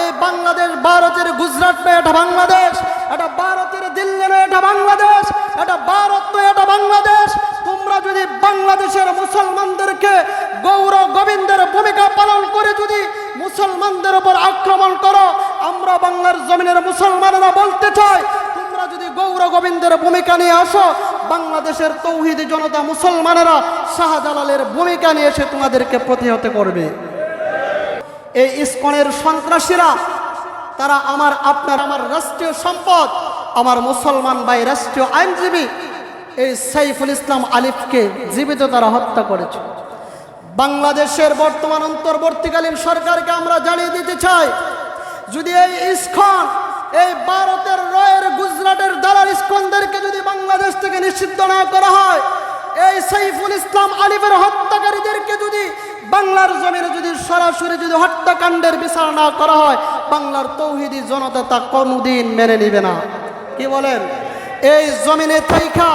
এই বাংলাদেশ ভারতের গুজরাট নয়, এটা বাংলাদেশ। এটা ভারতের দিল্লি নয়, এটা বাংলাদেশ। এটা ভারত নয়, এটা বাংলাদেশ। তোমরা যদি বাংলাদেশের মুসলমানদেরকে গৌর গোবিন্দের ভূমিকা পালন করে যদি মুসলমানদের উপর আক্রমণ করো, আমরা বাংলার জমিনের মুসলমানেরা বলতে চাই, তোমরা যদি গৌর গোবিন্দের ভূমিকা নিয়ে আসো, বাংলাদেশের তৌহিদি জনতা মুসলমানেরা শাহজালালের ভূমিকা নিয়ে এসে তোমাদেরকে প্রতিহত করবে। এই ইসকনের সন্ত্রাসীরা তারা আমার রাষ্ট্রীয় সম্পদ, আমার মুসলমান ভাই রাষ্ট্রীয় আইনজীবী এই সাইফুল ইসলাম আলিফকে জীবিত তারা হত্যা করেছে। বাংলাদেশের বর্তমান অন্তর্বর্তীকালীন সরকারকে আমরা জানিয়ে দিতে চাই, যদি এই ইসকন এই ভারতের রয়ের গুজরাটের দালাল ইসকনদেরকে যদি বাংলাদেশ থেকে নিষিদ্ধ না করা হয়, এই সাইফুল ইসলাম আলিফের হত্যাকারীদেরকে যদি বাংলার জমিনে যদি সরাসরি যদি হত্যাকাণ্ডের বিচার না করা হয়, বাংলার তৌহিদি জনতা তা কোনদিন মেনে নিবে না। কি বলেন? এই জমিনে থাইকা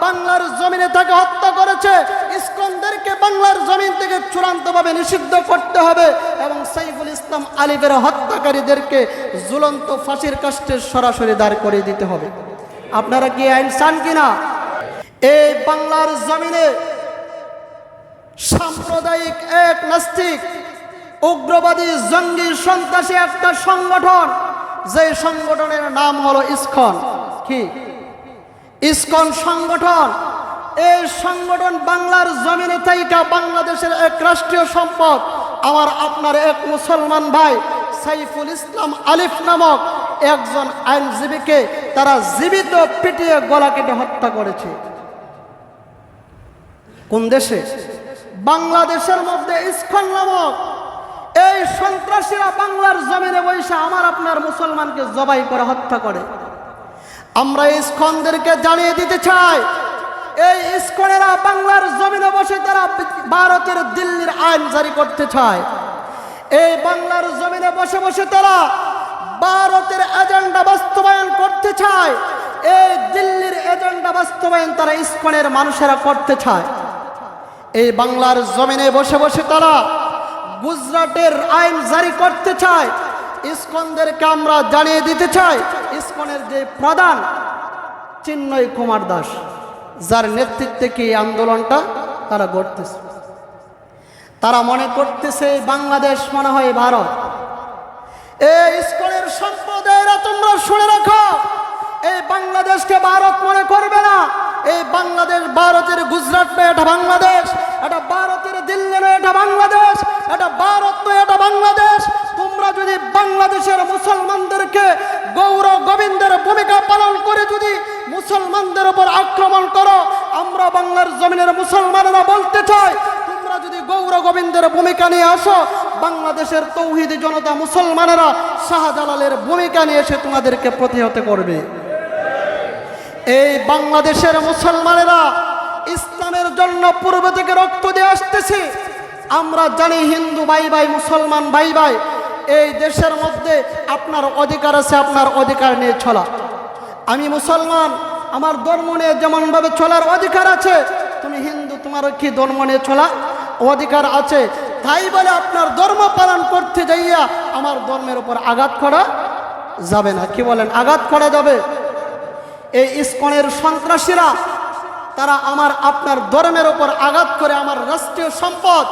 বাংলার জমিনে তাকে হত্যা করেছে, ইসকনদেরকে বাংলার জমিন থেকে চূড়ান্তভাবে নিষিদ্ধ করতে হবে এবং সাইফুল ইসলাম আলিফের হত্যাকারীদেরকে ঝুলন্ত ফাঁসির কাস্টে সরাসরি দাঁড় করিয়ে দিতে হবে। আপনারা কি আইন চান কিনা? এই বাংলার জমিনে সাম্প্রদায়িক এক নাস্তিক উগ্রবাদী জঙ্গি সন্ত্রাসী একটা সংগঠন, যে সংগঠনের নাম হলো ইসকন। কি ইসকন সংগঠন? এই সংগঠন বাংলার জমিনে থাইকা বাংলাদেশের এক রাষ্ট্রীয় সম্পদ আমার আপনার এক মুসলমান ভাই সাইফুল ইসলাম আলিফ নামক একজন আইনজীবীকে তারা জীবিত পিটিয়ে গলা কেটে হত্যা করেছে। কোন দেশে? বাংলাদেশের মধ্যে ইসকন নামক এই সন্ত্রাসীরা বাংলার জমিনে বসে আমার আপনার মুসলমানকে জবাই করে হত্যা করে। আমরা ইসকনদেরকে জানিয়ে দিতে চাই, এই ইসকনেরা বাংলার জমিনে বসে তারা ভারতের দিল্লির আইন জারি করতে চায়। এই বাংলার জমিনে বসে বসে তারা ভারতের এজেন্ডা বাস্তবায়ন করতে চায়। এই দিল্লির এজেন্ডা বাস্তবায়ন তারা ইসকনের মানুষেরা করতে চায়। এই বাংলার জমিনে বসে বসে তারা গুজরাটের আইন জারি করতে চায়। ইসকনদেরকে আমরা জানিয়ে দিতে চাই, ইসকনের যে প্রধান চিন্ময় কুমার দাস, যার নেতৃত্বে কি আন্দোলনটা তারা গড়তেছে, তারা মনে করতেছে বাংলাদেশ মনে হয় ভারত। এই ইসকনের সম্প্রদায়েরা তোমরা শুনে রাখো, এই বাংলাদেশকে ভারত মনে করবে না। এই বাংলাদেশ ভারতের গুজরাট নয়, এটা বাংলাদেশ। এটা ভারতের দিল্লি নয়, এটা বাংলাদেশ। এটা ভারত নয়, এটা বাংলাদেশ। তোমরা যদি বাংলাদেশের মুসলমানদেরকে গৌর গোবিন্দের ভূমিকা পালন করে যদি মুসলমানদের উপর আক্রমণ করো, আমরা বাংলার জমিনের মুসলমানেরা বলতে চাই, তোমরা যদি গৌর গোবিন্দের ভূমিকা নিয়ে আসো, বাংলাদেশের তৌহিদি জনতা মুসলমানেরা শাহজালালের ভূমিকা নিয়ে এসে তোমাদেরকে প্রতিহত করবে। এই বাংলাদেশের মুসলমানেরা ইসলামের জন্য পূর্ব থেকে রক্ত দিয়ে আসতেছে। আমরা জানি হিন্দু ভাই ভাই, মুসলমান ভাই ভাই, এই দেশের মধ্যে আপনার অধিকার আছে, আপনার অধিকার নিয়ে চলা। আমি মুসলমান, আমার ধর্ম নিয়ে যেমনভাবে চলার অধিকার আছে, তুমি হিন্দু, তোমারও কি ধর্ম নিয়ে চলা অধিকার আছে। তাই বলে আপনার ধর্ম পালন করতে যাইয়া আমার ধর্মের উপর আঘাত করা যাবে না। কি বলেন? আঘাত করা যাবে? এই ইসকনের সন্ত্রাসীরা তারা আমার আপনার ধর্মের উপর আঘাত করে আমার রাষ্ট্রীয় সম্পদ,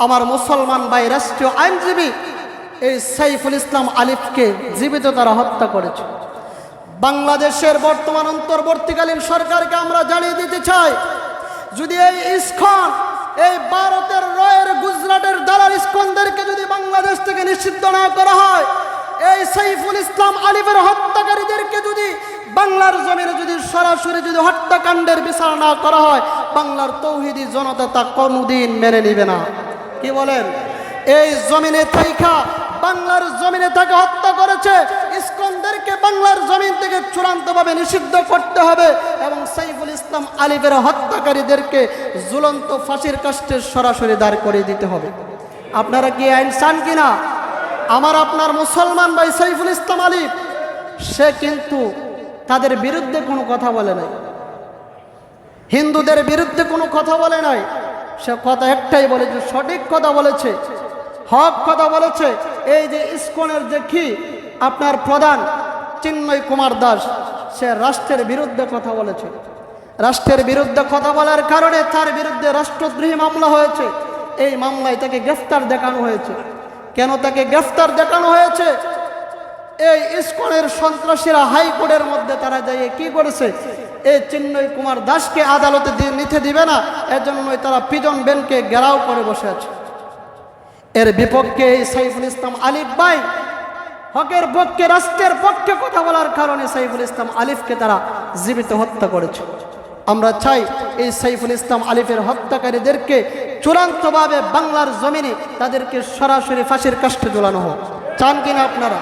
আমার মুসলমান ভাই রাষ্ট্রীয় আইনজীবী এই সাইফুল ইসলাম আলিফকে জীবিত তারা হত্যা করেছে। বাংলাদেশের বর্তমান অন্তর্বর্তীকালীন সরকারকে আমরা জানিয়ে দিতে চাই, যদি এই ইসকন এই ভারতের রয়ের গুজরাটের দালাল ইসকনদেরকে যদি বাংলাদেশ থেকে নিষিদ্ধ না করা হয়, এই সাইফুল ইসলাম আলিফের হত্যাকারীদেরকে যদি বাংলার জমিনে যদি সরাসরি যদি হত্যাকাণ্ডের বিচার না করা হয়, বাংলার তৌহিদি জনতা তা কোনদিন মেনে নিবে না। কি বলেন? এই জমিনে থাইকা বাংলার জমিনে তাকে হত্যা করেছে, ইসকনদেরকে বাংলার জমিন থেকে চূড়ান্তভাবে নিষিদ্ধ করতে হবে এবং সাইফুল ইসলাম আলিফের হত্যাকারীদেরকে ঝুলন্ত ফাঁসির কাস্টে সরাসরি দাঁড় করিয়ে দিতে হবে। আপনারা কি আইন চান কিনা? আমার আপনার মুসলমান ভাই সাইফুল ইসলাম আলিফ, সে কিন্তু তাদের বিরুদ্ধে কোনো কথা বলে নাই, হিন্দুদের বিরুদ্ধে কোনো কথা বলে নাই। সে কথা একটাই বলেছে, সঠিক কথা বলেছে। হক কথা বলেছে। এই যে ইসকনের যে কি আপনার প্রধান চিন্ময় কুমার দাস, সে রাষ্ট্রের বিরুদ্ধে কথা বলেছে। রাষ্ট্রের বিরুদ্ধে কথা বলার কারণে তার বিরুদ্ধে রাষ্ট্রদ্রোহী মামলা হয়েছে। এই মামলায় তাকে গ্রেফতার দেখানো হয়েছে। কেন তাকে গ্রেফতার দেখানো হয়েছে? এই ইসকনের সন্ত্রাসীরা হাইকোর্টের মধ্যে তারা যাইয়ে কি করেছে, এই চিন্ময় কুমার দাসকে আদালতে নিতে দিবে না, এজন্যই তারা পিজন বেনকে ঘেরাও করে বসে আছে। এর বিপক্ষে এই সাইফুল ইসলাম আলিফ ভাই হকের পক্ষে, রাষ্ট্রের পক্ষে কথা বলার কারণে সাইফুল ইসলাম আলিফকে তারা জীবিত হত্যা করেছে। আমরা চাই এই সাইফুল ইসলাম আলিফের হত্যাকারীদেরকে চূড়ান্তভাবে বাংলার জমিনে তাদেরকে সরাসরি ফাঁসির কাষ্ঠে ঝোলানো হোক। চান কিনা আপনারা?